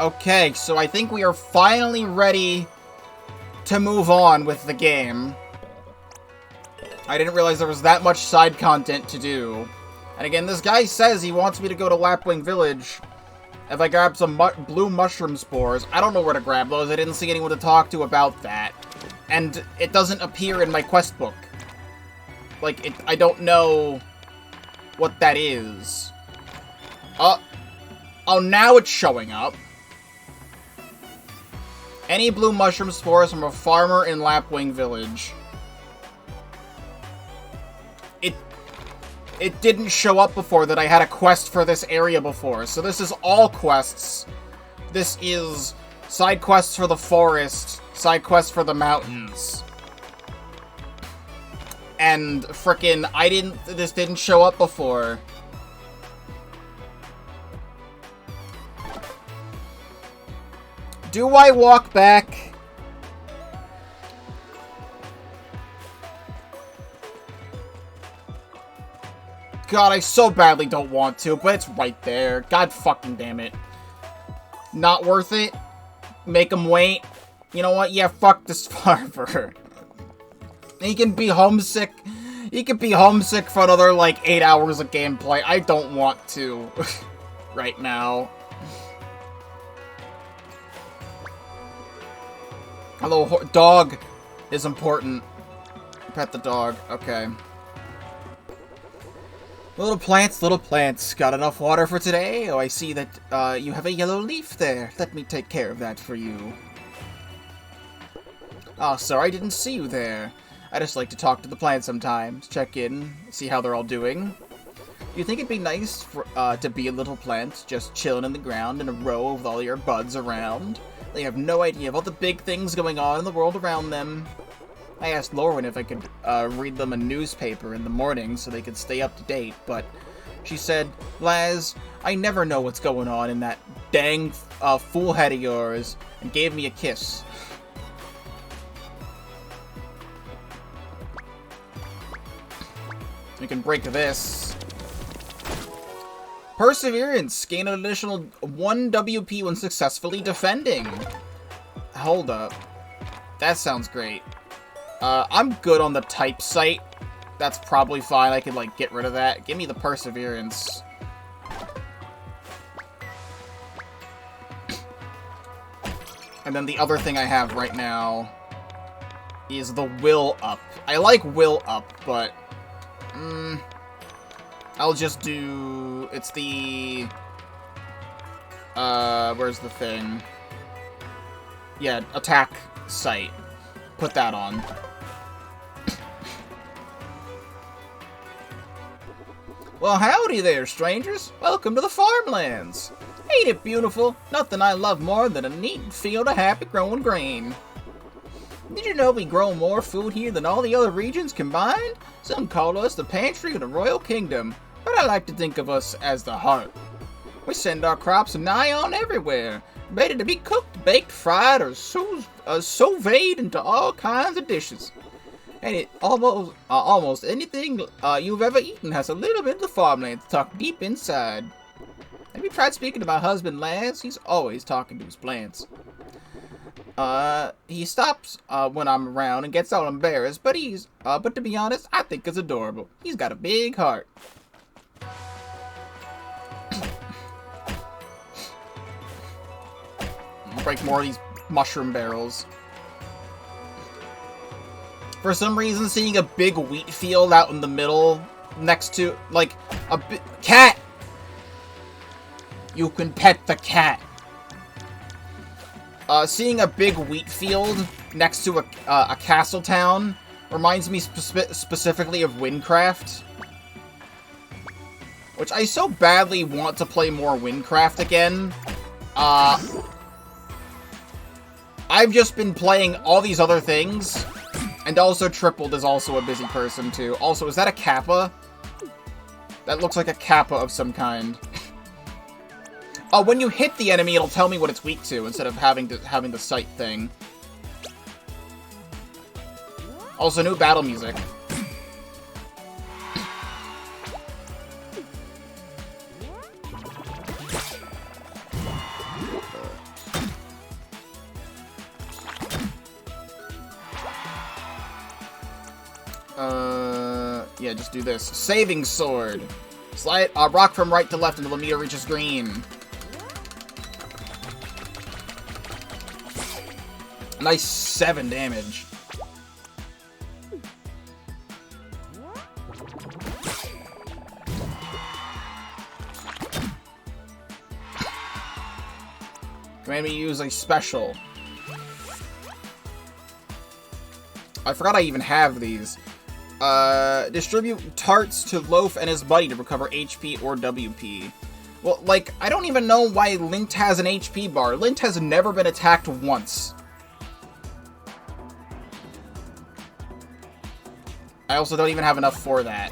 Okay, so I think we are finally ready to move on with the game. I didn't realize there was that much side content to do. And again, this guy says he wants me to go to Lapwing Village if I grab some blue mushroom spores. I don't know where to grab those. I didn't see anyone to talk to about that. And it doesn't appear in my quest book. Like, I don't know what that is. Oh, now it's showing up. Any blue mushroom spores from a farmer in Lapwing Village. It didn't show up before that I had a quest for this area before. So this is all quests. This is side quests for the forest, side quests for the mountains. And frickin' this didn't show up before. Do I walk back? God, I so badly don't want to, but it's right there. God fucking damn it. Not worth it? Make him wait? You know what? Yeah, fuck this farmer. He can be homesick. He can be homesick for another, like, 8 hours of gameplay. I don't want to. Right now. Hello, dog is important. Pet the dog. Okay. Little plants, got enough water for today? Oh, I see that, you have a yellow leaf there. Let me take care of that for you. Oh, sorry, I didn't see you there. I just like to talk to the plants sometimes, check in, see how they're all doing. Do you think it'd be nice for, to be a little plant, just chilling in the ground in a row with all your buds around? They have no idea of all the big things going on in the world around them. I asked Lauren if I could read them a newspaper in the morning so they could stay up to date, but she said, Laz, I never know what's going on in that dang fool head of yours, and gave me a kiss. We can break this. Perseverance, gain an additional 1 WP when successfully defending. Hold up. That sounds great. I'm good on the type site. That's probably fine. I could, like, get rid of that. Give me the perseverance. And then the other thing I have right now is the will up. I like will up, but I'll just do... It's the... where's the thing? Yeah, attack site. Put that on. Well, howdy there, strangers. Welcome to the farmlands. Ain't it beautiful? Nothing I love more than a neat field of happy growing grain. Did you know we grow more food here than all the other regions combined? Some call us the pantry of the royal kingdom, but I like to think of us as the heart. We send our crops nigh on everywhere, ready to be cooked, baked, fried, or sautéed into all kinds of dishes. And it almost anything you've ever eaten has a little bit of the farmland tucked deep inside. Have you tried speaking to my husband, Laz? He's always talking to his plants. He stops when I'm around and gets all embarrassed, but but to be honest, I think it's adorable. He's got a big heart. Break more of these mushroom barrels. For some reason, seeing a big wheat field out in the middle next to, like, a cat! You can pet the cat. Seeing a big wheat field next to a castle town reminds me specifically of Windcraft. Which I so badly want to play more Windcraft again. I've just been playing all these other things. And also Tripled is also a busy person, too. Also, is that a Kappa? That looks like a Kappa of some kind. Oh, when you hit the enemy, it'll tell me what it's weak to, instead of having the sight thing. Also, new battle music. Yeah, just do this. Saving Sword. Slide rock from right to left until the meter reaches green. Nice 7 damage. Command me to use a special. I forgot I even have these. Distribute tarts to Loaf and his buddy to recover HP or WP. Well, like, I don't even know why Lint has an HP bar. Lint has never been attacked once. I also don't even have enough for that.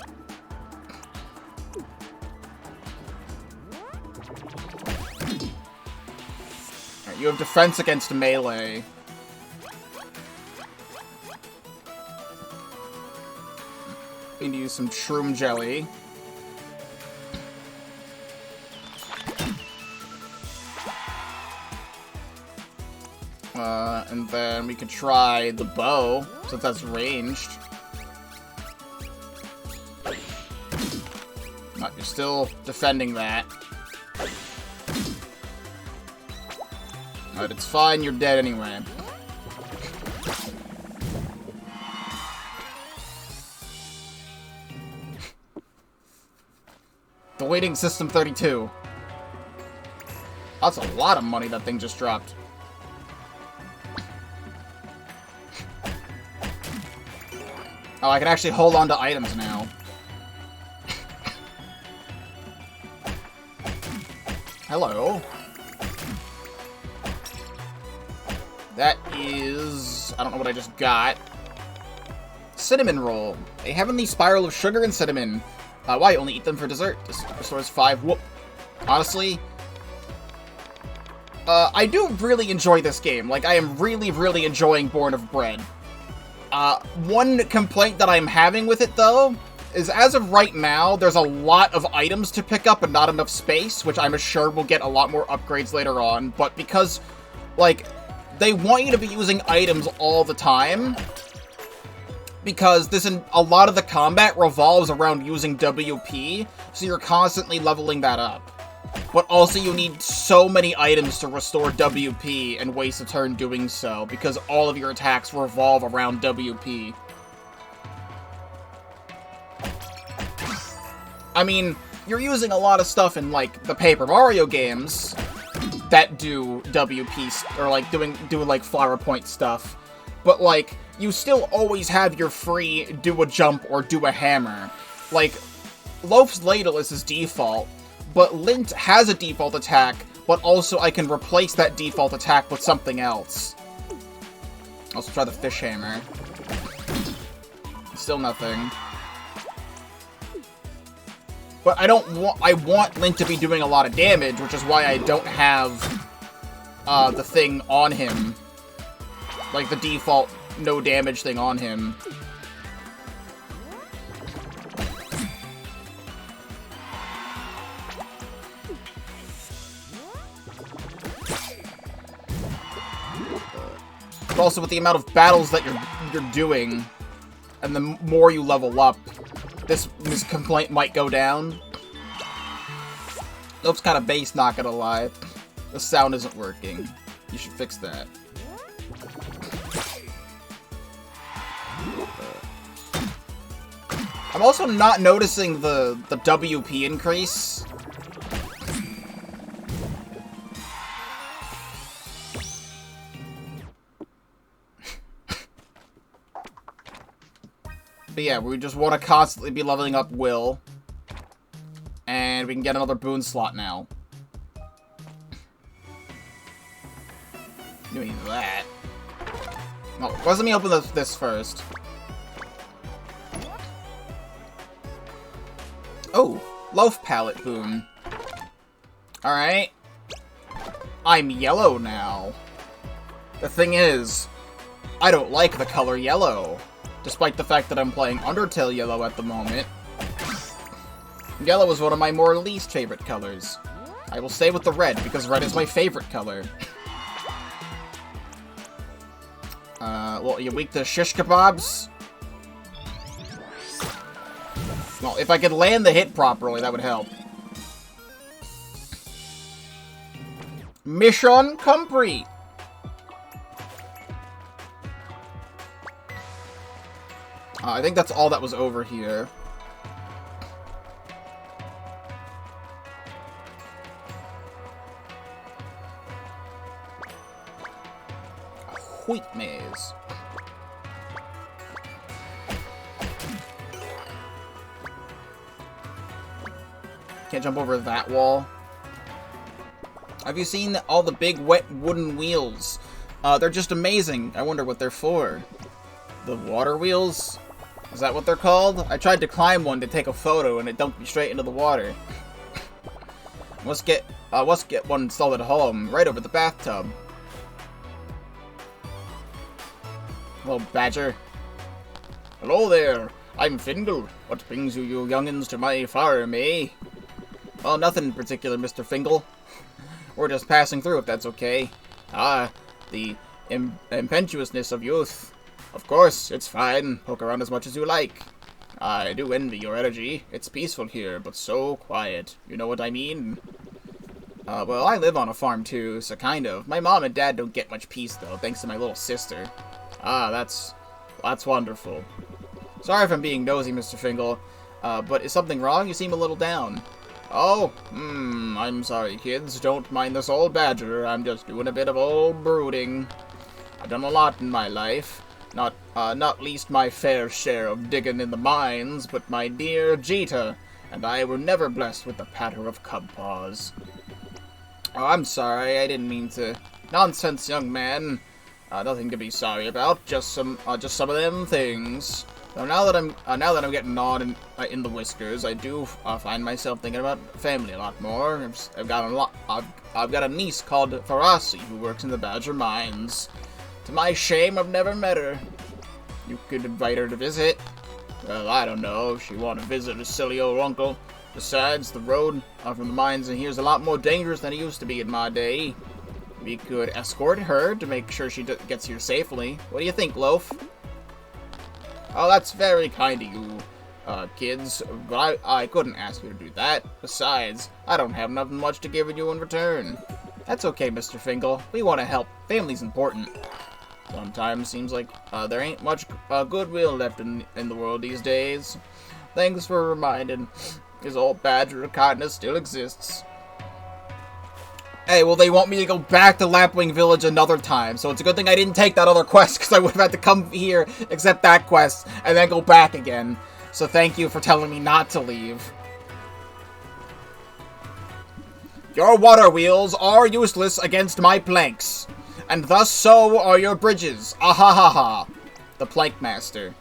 Alright, you have defense against melee. We need to use some shroom jelly. And then we could try the bow, since that's ranged. You're still defending that. But it's fine, you're dead anyway. Deleting System 32. That's a lot of money that thing just dropped. Oh, I can actually hold on to items now. Hello. That is... I don't know what I just got. Cinnamon roll. A heavenly spiral of sugar and cinnamon. Why? Only eat them for dessert. This restores 5 whoop. Honestly, I do really enjoy this game. Like, I am really, really enjoying Born of Bread. One complaint that I'm having with it, though, is as of right now, there's a lot of items to pick up and not enough space, which I'm sure will get a lot more upgrades later on. But because, like, they want you to be using items all the time, because a lot of the combat revolves around using WP, so you're constantly leveling that up. But also you need so many items to restore WP and waste a turn doing so, because all of your attacks revolve around WP. I mean, you're using a lot of stuff in, like, the Paper Mario games that do WP, or, like, doing like, flower point stuff. But, like, you still always have your free do a jump or do a hammer. Like, Loaf's Ladle is his default, but Lint has a default attack, but also I can replace that default attack with something else. Also try the fish hammer. Still nothing. But I want Lint to be doing a lot of damage, which is why I don't have the thing on him. Like the default no damage thing on him. But also with the amount of battles that you're doing, and the more you level up, this complaint might go down. Loaf's kind of bass, not gonna lie. The sound isn't working. You should fix that. I'm also not noticing the WP increase. But yeah, we just want to constantly be leveling up Will. And we can get another boon slot now. Doing that. No, let me open this first. Oh, Loaf palette boon. Alright. I'm yellow now. The thing is, I don't like the color yellow. Despite the fact that I'm playing Undertale yellow at the moment. Yellow is one of my more least favorite colors. I will stay with the red, because red is my favorite color. Well, you weak to shish kebabs? Well, if I could land the hit properly, that would help. Mission complete! I think that's all that was over here. Wheat maze. Can't jump over that wall. Have you seen all the big wet wooden wheels? They're just amazing. I wonder what they're for. The water wheels? Is that what they're called? I tried to climb one to take a photo and it dumped me straight into the water. Let's get one installed at home, right over the bathtub. Hello, Badger. Hello there. I'm Fingal. What brings you youngins to my farm, eh? Well, nothing in particular, Mr. Fingal. We're just passing through, if that's okay. Ah, the impetuousness of youth. Of course, it's fine. Poke around as much as you like. I do envy your energy. It's peaceful here, but so quiet. You know what I mean? Well, I live on a farm too, so kind of. My mom and dad don't get much peace, though, thanks to my little sister. Ah, that's wonderful. Sorry if I'm being nosy, Mr. Fingal, but is something wrong? You seem a little down. Oh, I'm sorry, kids. Don't mind this old badger. I'm just doing a bit of old brooding. I've done a lot in my life. Not least my fair share of digging in the mines, but my dear Jita and I were never blessed with the patter of cub paws. Oh, I'm sorry. I didn't mean to. Nonsense, young man. Nothing to be sorry about. Just some of them things. So now that I'm getting on in the whiskers, I do find myself thinking about family a lot more. I've got a niece called Farasi who works in the Badger mines. To my shame, I've never met her. You could invite her to visit. Well, I don't know if she want to visit her silly old uncle. Besides, the road from the mines in here is a lot more dangerous than it used to be in my day. We could escort her to make sure she gets here safely. What do you think, Loaf? Oh, that's very kind of you, kids, but I couldn't ask you to do that. Besides, I don't have nothing much to give you in return. That's okay, Mr. Fingal. We want to help. Family's important. Sometimes seems like there ain't much goodwill left in the world these days. Thanks for reminding. His old badger kindness still exists. Hey, well, they want me to go back to Lapwing Village another time, so it's a good thing I didn't take that other quest, because I would have had to come here, accept that quest, and then go back again. So thank you for telling me not to leave. Your water wheels are useless against my planks, and thus so are your bridges. Ahahaha. The Plank Master.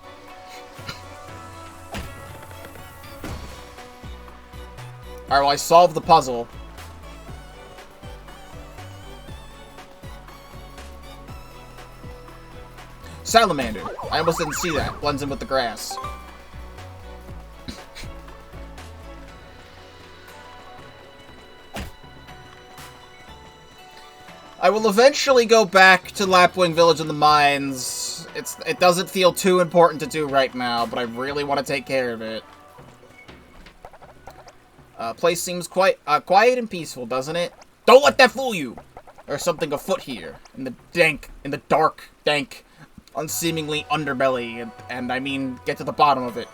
Alright, well, I solved the puzzle. Salamander. I almost didn't see that. Blends in with the grass. I will eventually go back to Lapwing Village in the mines. It doesn't feel too important to do right now, but I really want to take care of it. Place seems quite quiet and peaceful, doesn't it? Don't let that fool you! There's something afoot here. In the dark, dank, unseemingly underbelly, and I mean, get to the bottom of it.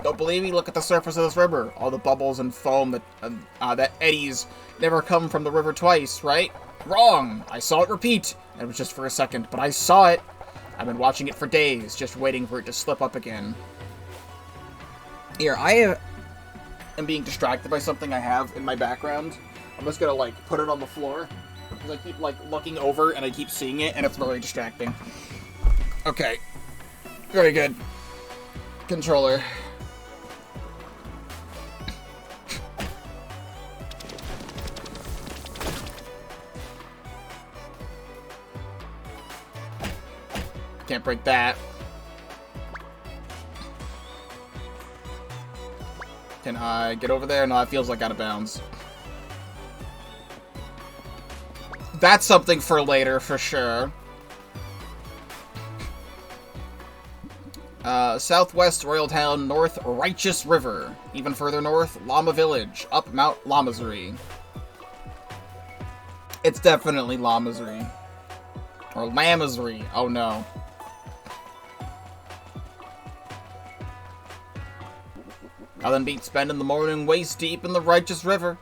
Don't believe me? Look at the surface of this river. All the bubbles and foam that eddies never come from the river twice, right? Wrong! I saw it repeat. It was just for a second, but I saw it. I've been watching it for days, just waiting for it to slip up again. Here, I am being distracted by something I have in my background. I'm just gonna, like, put it on the floor, because I keep, like, looking over, and I keep seeing it, and it's very distracting. Okay. Very good. Controller. Can't break that. Can I get over there? No, it feels like out of bounds. That's something for later, for sure. Southwest Royal Town, north Righteous River. Even further north, Llama Village, up Mount Lamazuri. It's definitely Lamazuri. Or Lamazuri, oh no. Nothing beats spending the morning waist deep in the Righteous River.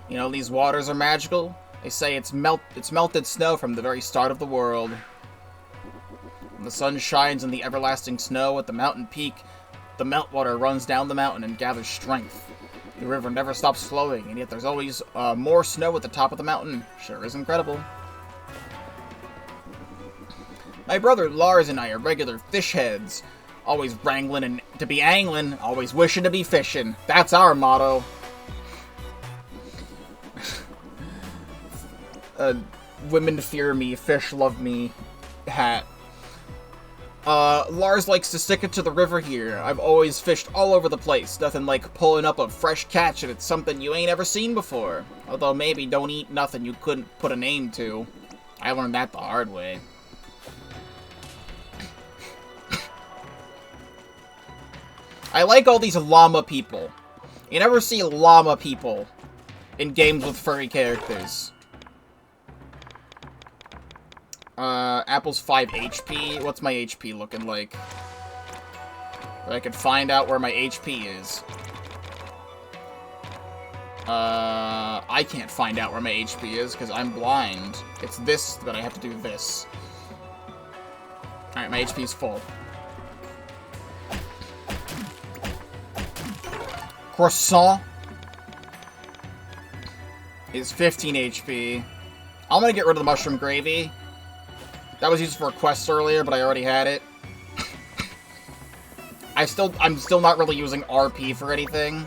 You know, these waters are magical. They say it's melted snow from the very start of the world. When the sun shines in the everlasting snow at the mountain peak, the meltwater runs down the mountain and gathers strength. The river never stops flowing, and yet there's always more snow at the top of the mountain. Sure is incredible. My brother Lars and I are regular fish heads. Always wrangling and to be angling, always wishing to be fishing. That's our motto. Women fear me, fish love me hat. Lars likes to stick it to the river here. I've always fished all over the place. Nothing like pulling up a fresh catch and it's something you ain't ever seen before. Although maybe don't eat nothing you couldn't put a name to. I learned that the hard way. I like all these llama people. You never see llama people in games with furry characters. Apple's 5 HP. What's my HP looking like? But I could find out where my HP is. I can't find out where my HP is because I'm blind. It's this that I have to do this. Alright, my HP's full. Croissant is 15 HP. I'm gonna get rid of the mushroom gravy. That was used for a quest earlier, but I already had it. I'm still not really using RP for anything.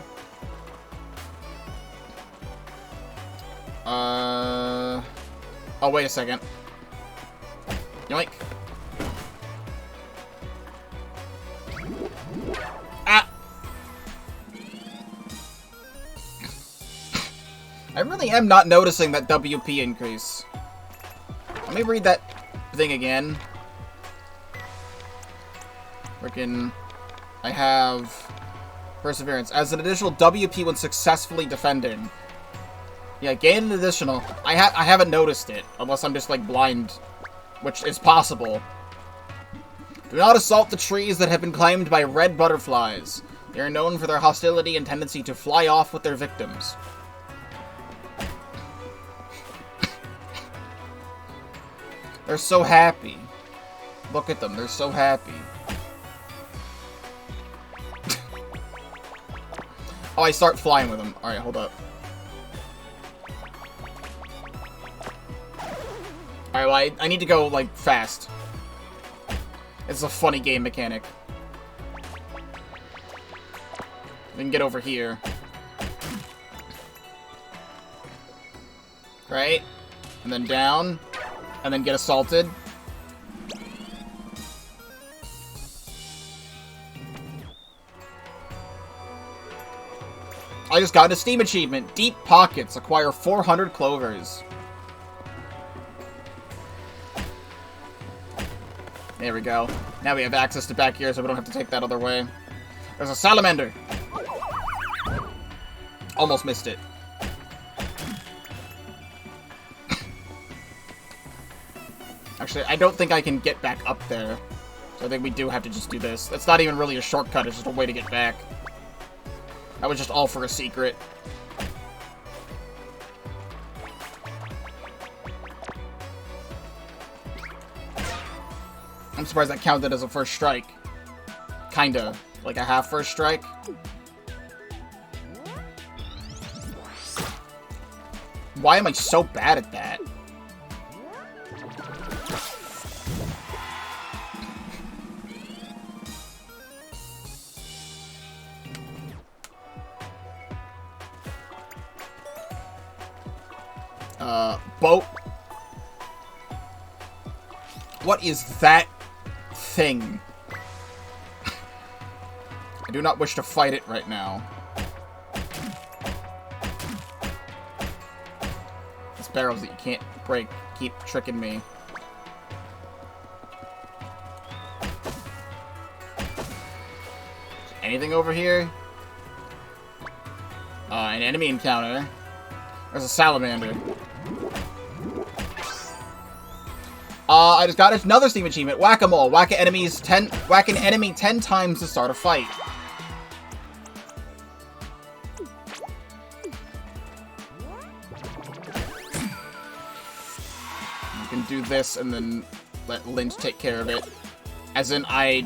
Oh, wait a second. Yoink. Ah! I really am not noticing that WP increase. Let me read that thing again. Frickin', I have Perseverance. As an additional WP when successfully defending. Yeah, gain an additional. I haven't noticed it, unless I'm just, like, blind, which is possible. Do not assault the trees that have been claimed by red butterflies. They are known for their hostility and tendency to fly off with their victims. They're so happy. Look at them, they're so happy. Oh, I start flying with them. Alright, hold up. Alright, well, I need to go, like, fast. It's a funny game mechanic. We can get over here. Right? And then down. And then get assaulted. I just got a Steam achievement. Deep Pockets. Acquire 400 clovers. There we go. Now we have access to back here, so we don't have to take that other way. There's a salamander. Almost missed it. Actually, I don't think I can get back up there. So I think we do have to just do this. That's not even really a shortcut, it's just a way to get back. That was just all for a secret. I'm surprised that counted as a first strike. Kinda. Like a half first strike. Why am I so bad at that? Boat. What is that thing? I do not wish to fight it right now. These barrels that you can't break keep tricking me. anything over here? An enemy encounter. There's a salamander. I just got another Steam achievement. Whack-a-mole. Whack an enemy 10 times to start a fight. You can do this and then let Lint take care of it. As in, I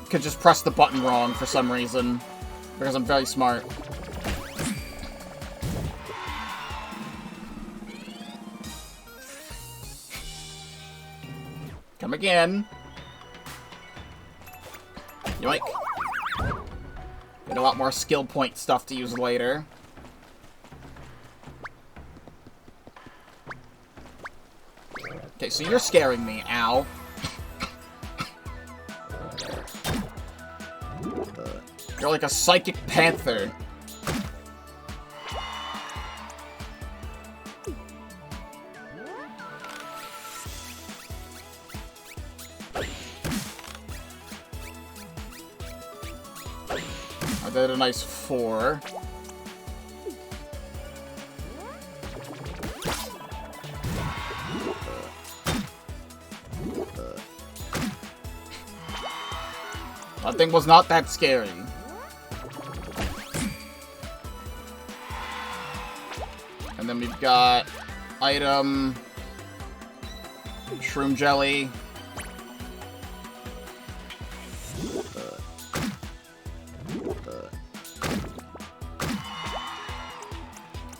could just press the button wrong for some reason. Because I'm very smart. Come again. Yoink. Get a lot more skill point stuff to use later. Okay, so you're scaring me, ow. You're like a psychic panther. I did a nice 4. That thing was not that scary. And then we've got item, shroom jelly.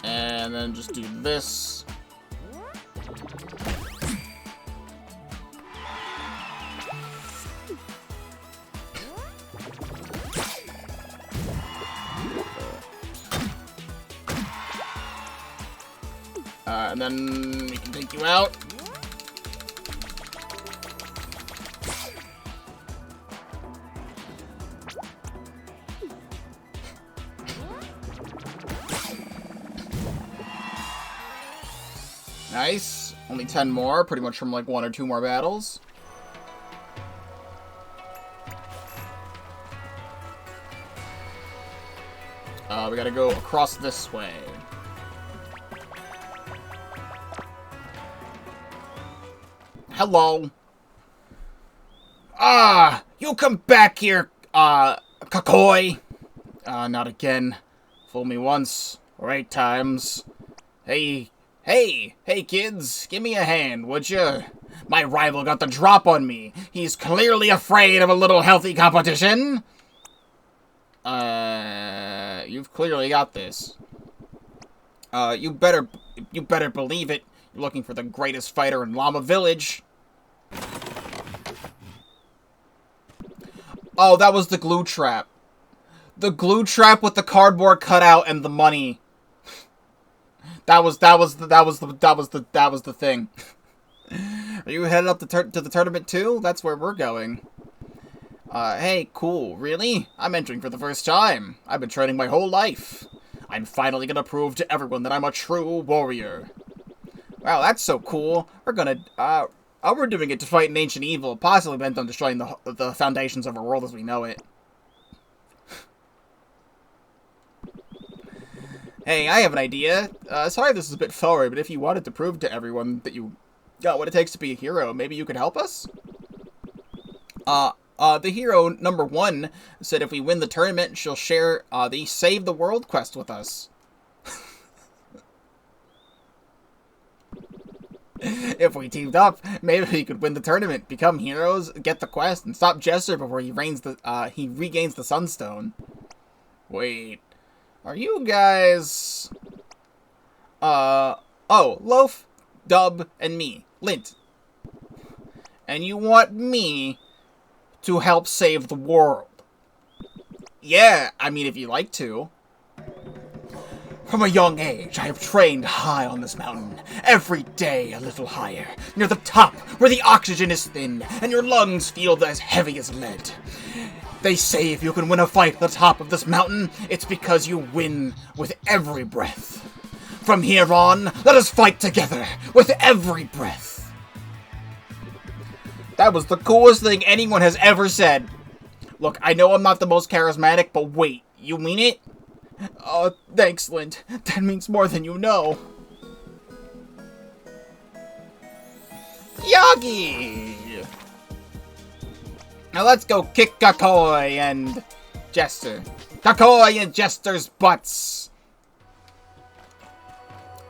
And then just do this. And then we can take you out. Nice. Only 10 more, pretty much from like 1 or 2 more battles. We gotta go across this way. Hello. Ah, you come back here, Kakoi. Not again. Fool me once, or 8 times. Hey, kids, give me a hand, would you? My rival got the drop on me. He's clearly afraid of a little healthy competition. You've clearly got this. You better believe it. You're looking for the greatest fighter in Llama Village. Oh, that was the glue trap. The glue trap with the cardboard cutout and the money. That was the thing. Are you headed up to the tournament too? That's where we're going. Hey, cool. Really? I'm entering for the first time. I've been training my whole life. I'm finally gonna prove to everyone that I'm a true warrior. Wow, that's so cool. We're doing it to fight an ancient evil, possibly bent on destroying the foundations of our world as we know it. Hey, I have an idea. Sorry this is a bit forward, but if you wanted to prove to everyone that you got what it takes to be a hero, maybe you could help us? The hero number 1 said if we win the tournament, she'll share the Save the World quest with us. If we teamed up, maybe we could win the tournament, become heroes, get the quest, and stop Jester before he regains the Sunstone. Wait, are you guys... oh, Loaf, Dub, and me, Lint. And you want me to help save the world? Yeah, I mean, if you like to. From a young age, I have trained high on this mountain, every day a little higher, near the top, where the oxygen is thin, and your lungs feel as heavy as lead. They say if you can win a fight at the top of this mountain, it's because you win with every breath. From here on, let us fight together, with every breath. That was the coolest thing anyone has ever said. Look, I know I'm not the most charismatic, but wait, you mean it? Thanks, Lint. That means more than you know. Yagi! Now let's go kick Kakoi and Jester. Kakoi and Jester's butts!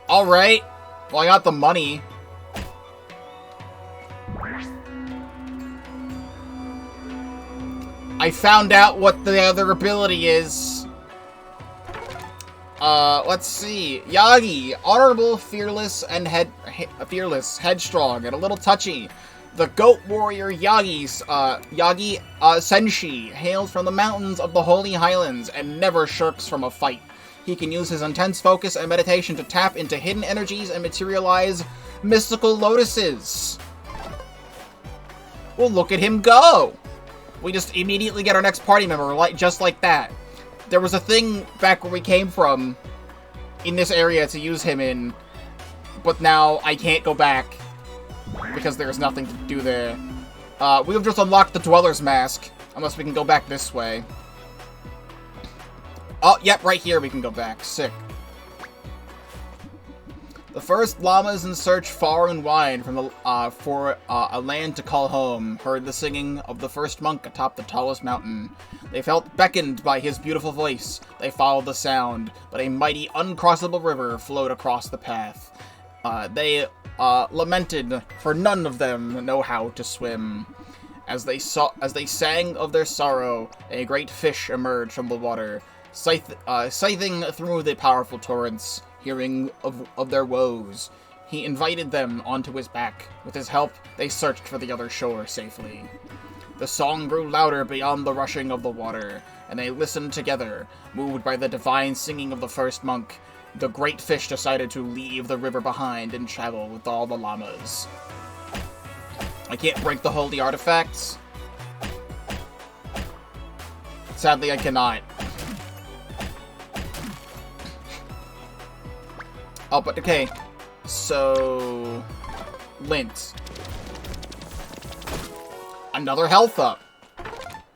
Alright. Well, I got the money. I found out what the other ability is. Let's see. Yagi, honorable, fearless, and headstrong, and a little touchy. The goat warrior Yagi Senshi hails from the mountains of the Holy Highlands and never shirks from a fight. He can use his intense focus and meditation to tap into hidden energies and materialize mystical lotuses. Well, look at him go! We just immediately get our next party member, just like that. There was a thing back where we came from in this area to use him in, but now I can't go back because there's nothing to do there. We've just unlocked the Dweller's Mask, unless we can go back this way. Oh, yep, right here we can go back. Sick. The first llamas in search far and wide from the, for a land to call home heard the singing of the first monk atop the tallest mountain. They felt beckoned by his beautiful voice. They followed the sound, but a mighty, uncrossable river flowed across the path. They lamented, for none of them know how to swim. As they sang of their sorrow, a great fish emerged from the water, scything through the powerful torrents. Hearing of their woes, he invited them onto his back. With his help, they searched for the other shore safely. The song grew louder beyond the rushing of the water, and they listened together. Moved by the divine singing of the first monk, the great fish decided to leave the river behind and travel with all the llamas. I can't break the holy artifacts. Sadly, I cannot. Oh, but okay. So... Lint. Another health up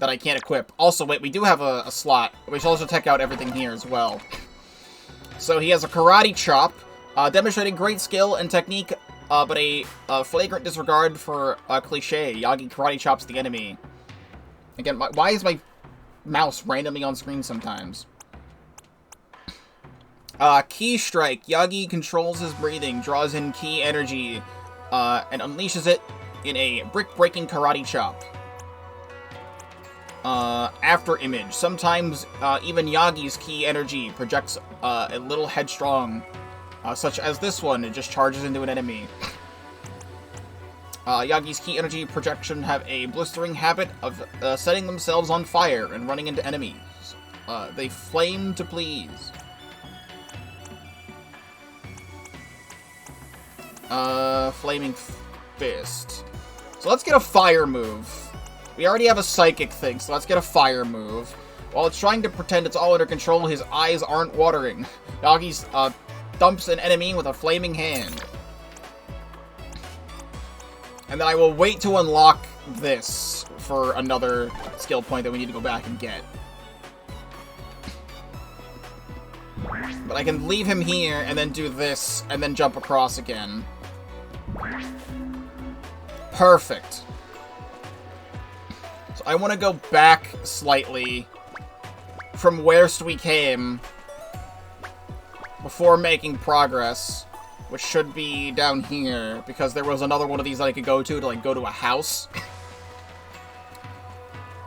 that I can't equip. Also, wait, we do have a slot. We should also check out everything here as well. So he has a karate chop, demonstrating great skill and technique, but a flagrant disregard for cliche. Yagi karate chops the enemy. Again, why is my mouse randomly on screen sometimes? Key strike. Yagi controls his breathing, draws in key energy, and unleashes it in a brick-breaking karate chop. After image. Sometimes, even Yagi's key energy projects, a little headstrong, such as this one. It just charges into an enemy. Yagi's key energy projection have a blistering habit of, setting themselves on fire and running into enemies. They flame to please. Flaming Fist. So let's get a fire move. We already have a psychic thing, so let's get a fire move. While it's trying to pretend it's all under control, his eyes aren't watering. Yagi's, dumps an enemy with a flaming hand. And then I will wait to unlock this for another skill point that we need to go back and get. But I can leave him here, and then do this, and then jump across again. Perfect. So I want to go back slightly from wherest we came before making progress, which should be down here, because there was another one of these that I could go to, like, go to a house.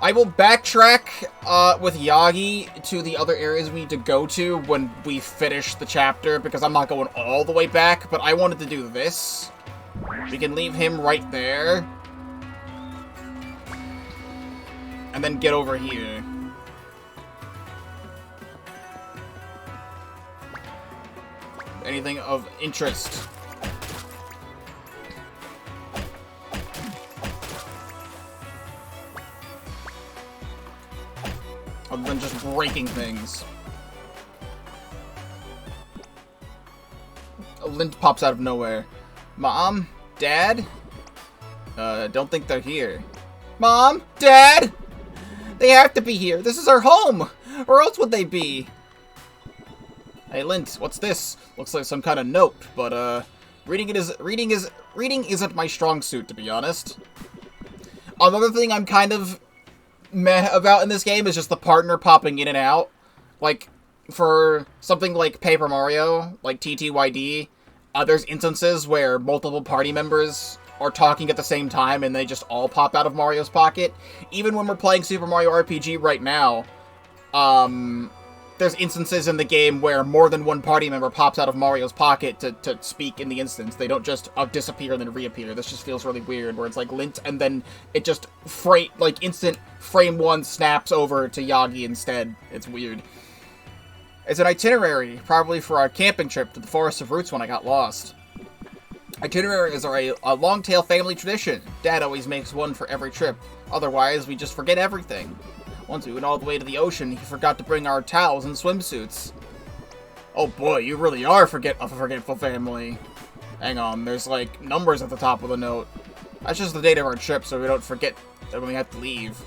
I will backtrack with Yagi to the other areas we need to go to when we finish the chapter, because I'm not going all the way back, but I wanted to do this. We can leave him right there. And then get over here. Anything of interest. Other than just breaking things. A Lint pops out of nowhere. Mom? Dad? Don't think they're here. Mom? Dad? They have to be here. This is our home. Where else would they be? Hey, Lint, what's this? Looks like some kind of note, but, reading isn't my strong suit, to be honest. Another thing I'm kind of meh about in this game is just the partner popping in and out. Like, for something like Paper Mario, like TTYD, there's instances where multiple party members are talking at the same time and they just all pop out of Mario's pocket. Even when we're playing Super Mario RPG right now, there's instances in the game where more than one party member pops out of Mario's pocket to speak in the instance. They don't just disappear and then reappear. This just feels really weird, where it's like Lint and then it just instant frame one snaps over to Yagi instead. It's weird. It's an itinerary, probably for our camping trip to the Forest of Roots when I got lost. Itineraries are a long-tail family tradition. Dad always makes one for every trip. Otherwise, we just forget everything. Once we went all the way to the ocean, he forgot to bring our towels and swimsuits. Oh boy, you really are a forgetful family. Hang on, there's like numbers at the top of the note. That's just the date of our trip, so we don't forget that when we have to leave.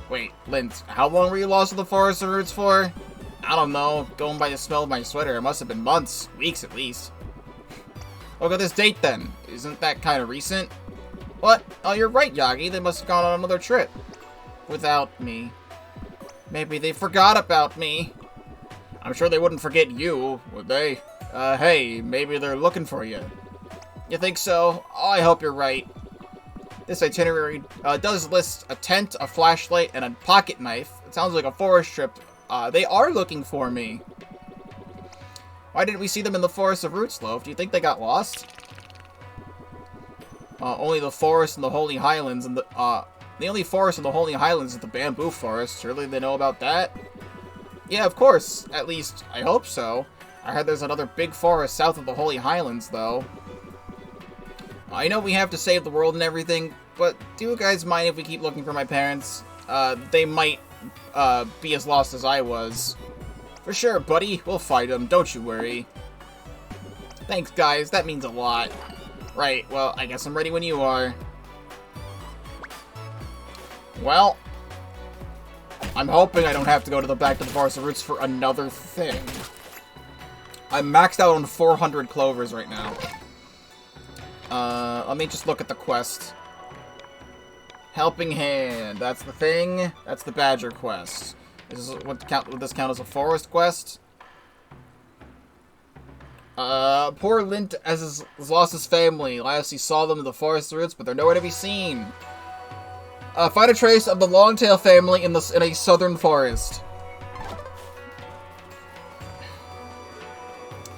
Wait, Lint, how long were you lost in the Forest of Roots for? I don't know. Going by the smell of my sweater, it must have been months. Weeks at least. Look at this date then. Isn't that kind of recent? What? Oh, you're right, Yagi. They must have gone on another trip. Without me. Maybe they forgot about me. I'm sure they wouldn't forget you, would they? Hey, maybe they're looking for you. You think so? Oh, I hope you're right. This itinerary does list a tent, a flashlight, and a pocket knife. It sounds like a forest trip. They are looking for me. Why didn't we see them in the Forest of Roots, Loaf? Do you think they got lost? Only the forest and the Holy Highlands and the only forest in the Holy Highlands is the Bamboo Forest. Surely they know about that? Yeah, of course. At least, I hope so. I heard there's another big forest south of the Holy Highlands, though. I know we have to save the world and everything, but do you guys mind if we keep looking for my parents? They might, be as lost as I was. For sure, buddy. We'll fight them. Don't you worry. Thanks, guys. That means a lot. Right, well, I guess I'm ready when you are. Well, I'm hoping I don't have to go back to the Forest of Roots for another thing. I'm maxed out on 400 clovers right now. Let me just look at the quest. Helping Hand. That's the thing. That's the Badger quest. Would this count as a forest quest? Poor Lint has lost his family. Last he saw them in the Forest of Roots, but they're nowhere to be seen. Find a trace of the Longtail family in a southern forest.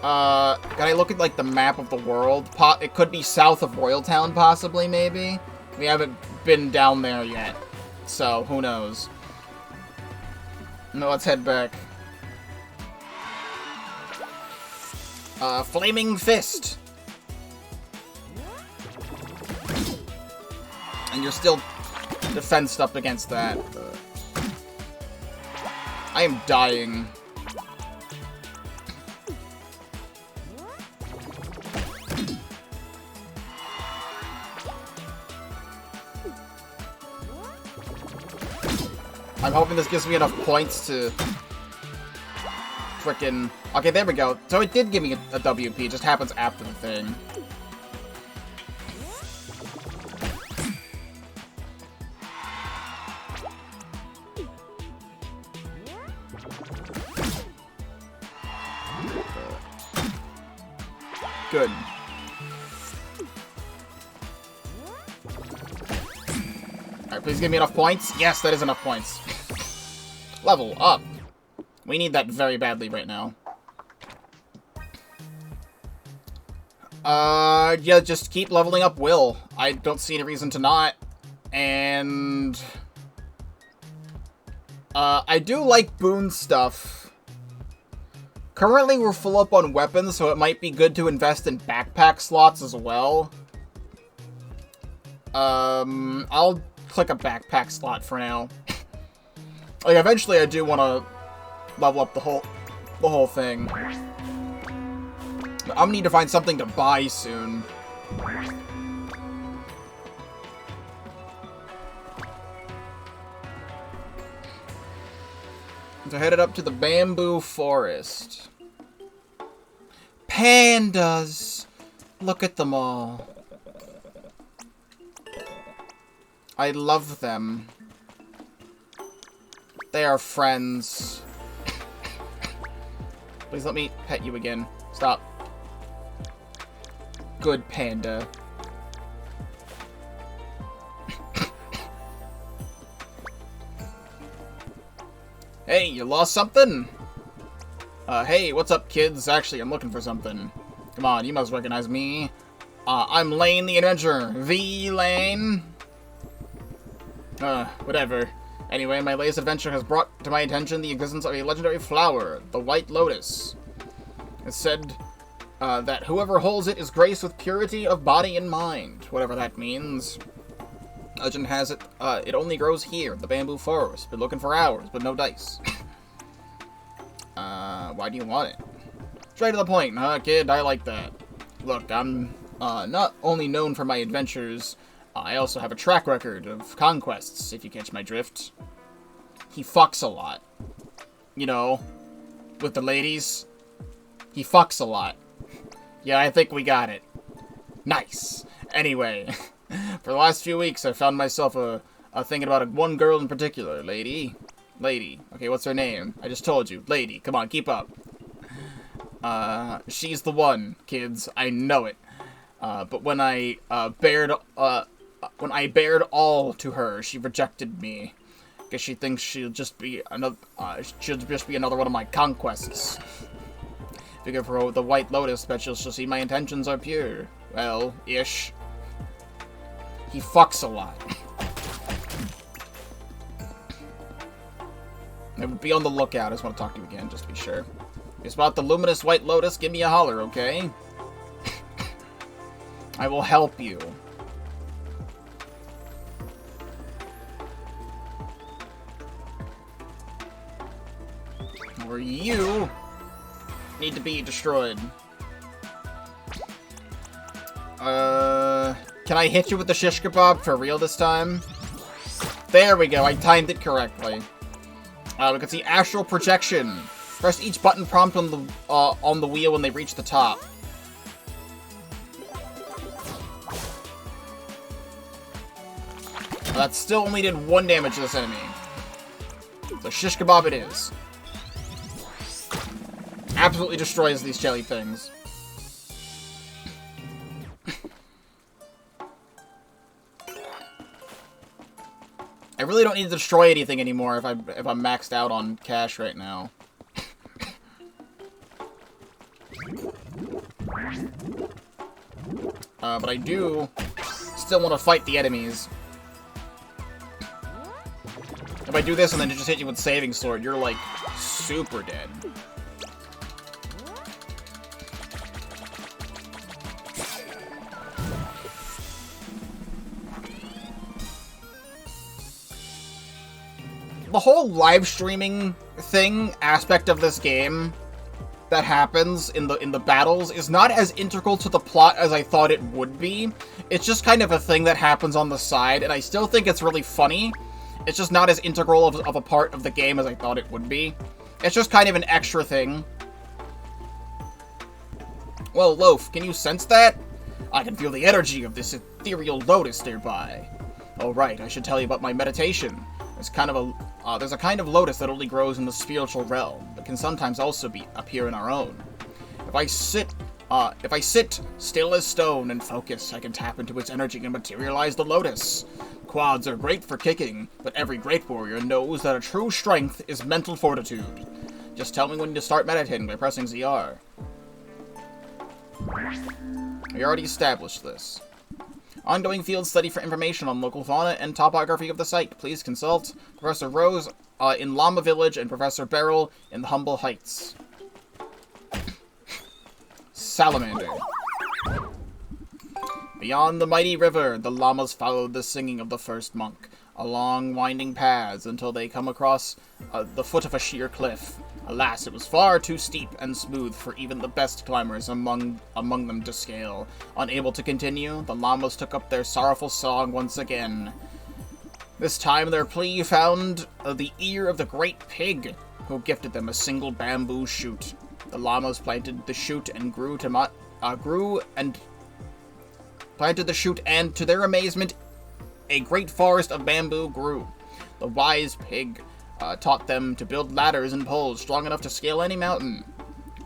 Can I look at, like, the map of the world? It could be south of Royal Town, possibly, maybe? We haven't been down there yet, so who knows. No, let's head back. Flaming Fist! And you're still defensed up against that. I am dying. I'm hoping this gives me enough points to frickin'... Okay, there we go. So it did give me a WP, it just happens after the thing. Good. Alright, please give me enough points. Yes, that is enough points. Level up. We need that very badly right now. Yeah, just keep leveling up Will. I don't see any reason to not. And... I do like boon stuff. Currently, we're full up on weapons, so it might be good to invest in backpack slots as well. I'll click a backpack slot for now. Like, eventually I do want to level up the whole thing. I'm gonna need to find something to buy soon. So headed up to the bamboo forest. Pandas! Look at them all. I love them. They are friends. Please let me pet you again. Stop. Good panda. Hey, you lost something? Hey, what's up, kids? Actually, I'm looking for something. Come on, you must recognize me. I'm Lane the Adventurer. V-Lane? Whatever. Anyway, my latest adventure has brought to my attention the existence of a legendary flower, the White Lotus. It's said that whoever holds it is graced with purity of body and mind, whatever that means. Legend has it, it only grows here, the bamboo forest. Been looking for hours, but no dice. Why do you want it? Straight to the point, huh, kid? I like that. Look, I'm, not only known for my adventures, I also have a track record of conquests, if you catch my drift. He fucks a lot. You know, with the ladies. He fucks a lot. Yeah, I think we got it. Nice. Anyway, for the last few weeks, I found myself thinking about one girl in particular. Lady. Okay, what's her name? I just told you. Lady. Come on, keep up. She's the one, kids. I know it. But when I bared all to her, she rejected me. Guess she thinks she'll just be another one of my conquests. Figure for the White Lotus, bet she'll see my intentions are pure. Well, ish. He fucks a lot. Be on the lookout. I just want to talk to you again, just to be sure. If you spot the luminous White Lotus, give me a holler, okay? I will help you. Or you need to be destroyed. Can I hit you with the shish kebab for real this time? There we go, I timed it correctly. We can see astral projection. Press each button prompt on the wheel when they reach the top. That still only did 1 damage to this enemy. So shish kebab it is. Absolutely destroys these jelly things. I really don't need to destroy anything anymore if I'm maxed out on cash right now. But I do still want to fight the enemies. If I do this and then just hit you with Saving Sword, you're like super dead. The whole live streaming thing aspect of this game that happens in the battles is not as integral to the plot as I thought it would be. It's just kind of a thing that happens on the side, and I still think it's really funny. It's just not as integral of a part of the game as I thought it would be. It's just kind of an extra thing. Well, Loaf, can you sense that? I can feel the energy of this ethereal lotus nearby. Oh right, I should tell you about my meditation. There's a kind of lotus that only grows in the spiritual realm, but can sometimes also appear in our own. If I sit still as stone and focus, I can tap into its energy and materialize the lotus. Quads are great for kicking, but every great warrior knows that a true strength is mental fortitude. Just tell me when to start meditating by pressing ZR. We already established this. Ongoing field study for information on local fauna and topography of the site. Please consult Professor Rose in Llama Village and Professor Beryl in the Humble Heights. Salamander. Beyond the mighty river, the llamas followed the singing of the first monk, along winding paths until they come across the foot of a sheer cliff. Alas, it was far too steep and smooth for even the best climbers among them to scale. Unable to continue, the llamas took up their sorrowful song once again. This time their plea found the ear of the great pig, who gifted them a single bamboo shoot. The llamas planted the shoot and planted the shoot, and to their amazement, a great forest of bamboo grew. The wise pig taught them to build ladders and poles strong enough to scale any mountain.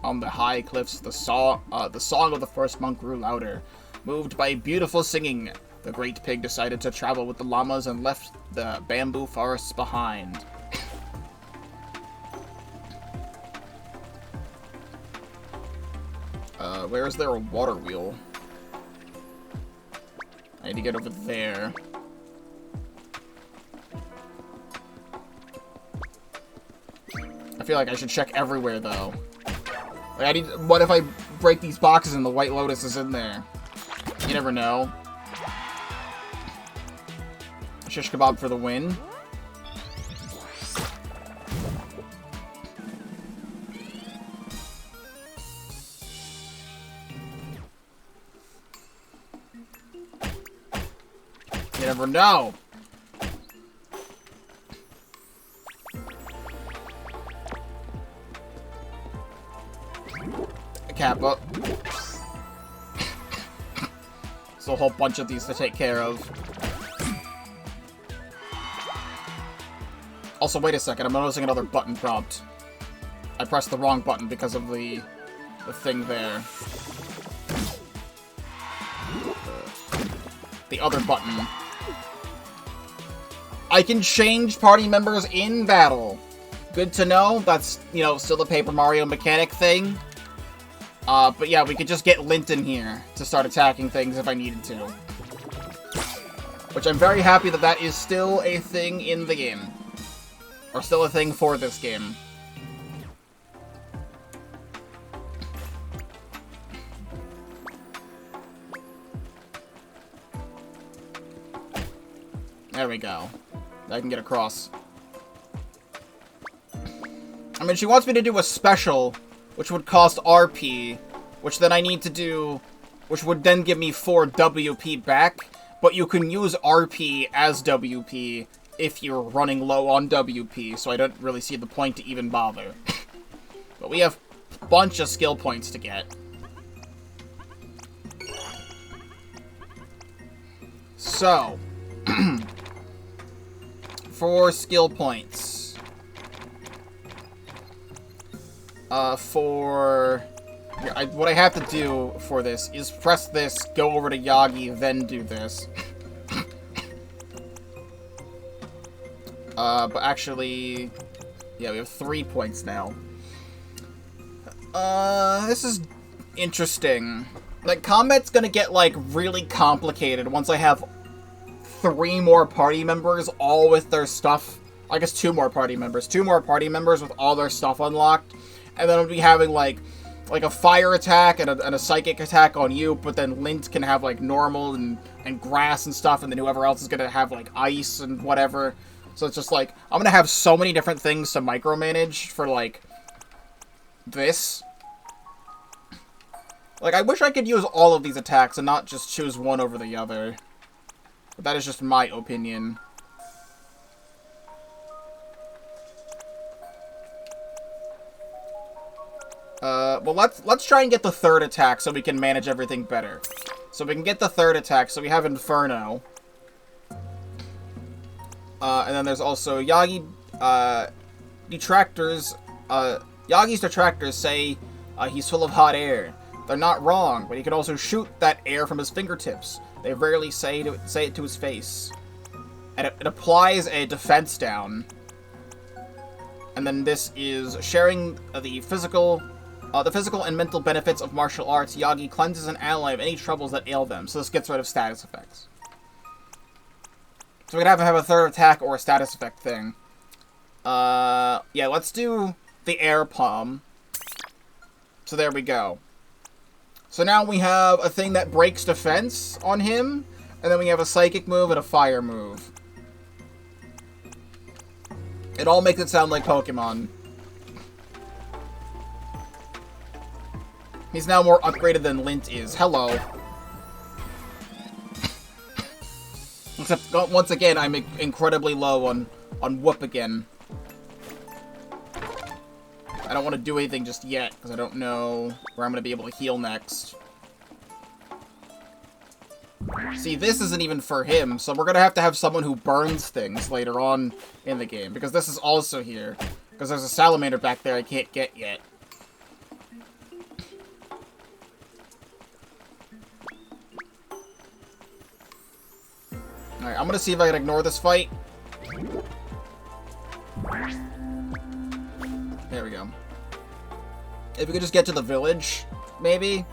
On the high cliffs, the song of the first monk grew louder. Moved by beautiful singing, the great pig decided to travel with the llamas and left the bamboo forests behind. Where is there a water wheel? I need to get over there. I feel like I should check everywhere, though. Like, what if I break these boxes and the White Lotus is in there? You never know. Shish kebab for the win. You never know. Kappa. There's a whole bunch of these to take care of. Also, wait a second, I'm noticing another button prompt. I pressed the wrong button because of the thing there. The other button. I can change party members in battle. Good to know. That's, you know, still the Paper Mario mechanic thing. But yeah, we could just get Lint in here to start attacking things if I needed to. Which I'm very happy that that is still a thing in the game. Or still a thing for this game. There we go. I can get across. I mean, she wants me to do a special, which would cost RP, which then I need to do, which would then give me 4 WP back, but you can use RP as WP if you're running low on WP, so I don't really see the point to even bother. But we have a bunch of skill points to get. So, for skill points, what I have to do for this is press this, go over to Yagi, then do this. But actually, yeah, we have 3 points now. This is interesting. Like, combat's gonna get, like, really complicated once I have 3 more party members, all with their stuff. I guess 2 more party members. 2 more party members with all their stuff unlocked. And then I'll be having, like a fire attack and a psychic attack on you, but then Lint can have, like, normal and grass and stuff, and then whoever else is gonna have, like, ice and whatever. So it's just, like, I'm gonna have so many different things to micromanage for, like, this. Like, I wish I could use all of these attacks and not just choose one over the other. But that is just my opinion. Well, let's try and get the 3rd attack so we can manage everything better. So we can get the 3rd attack, so we have Inferno. And then there's also Yagi, detractors, Yagi's detractors say, he's full of hot air. They're not wrong, but he can also shoot that air from his fingertips. They rarely say it to his face. And it applies a defense down. And then this is sharing the physical and mental benefits of martial arts. Yagi cleanses an ally of any troubles that ail them, so this gets rid of status effects. So we can have a 3rd attack or a status effect thing. Yeah, let's do the air palm. So there we go. So now we have a thing that breaks defense on him, and then we have a psychic move and a fire move. It all makes it sound like Pokemon. He's now more upgraded than Lint is. Hello. Except, once again, I'm incredibly low on whoop again. don't want to do anything just yet, because I don't know where I'm going to be able to heal next. See, this isn't even for him, so we're going to have someone who burns things later on in the game, because this is also here. Because there's a salamander back there I can't get yet. Alright, I'm going to see if I can ignore this fight. There we go. If we could just get to the village, maybe.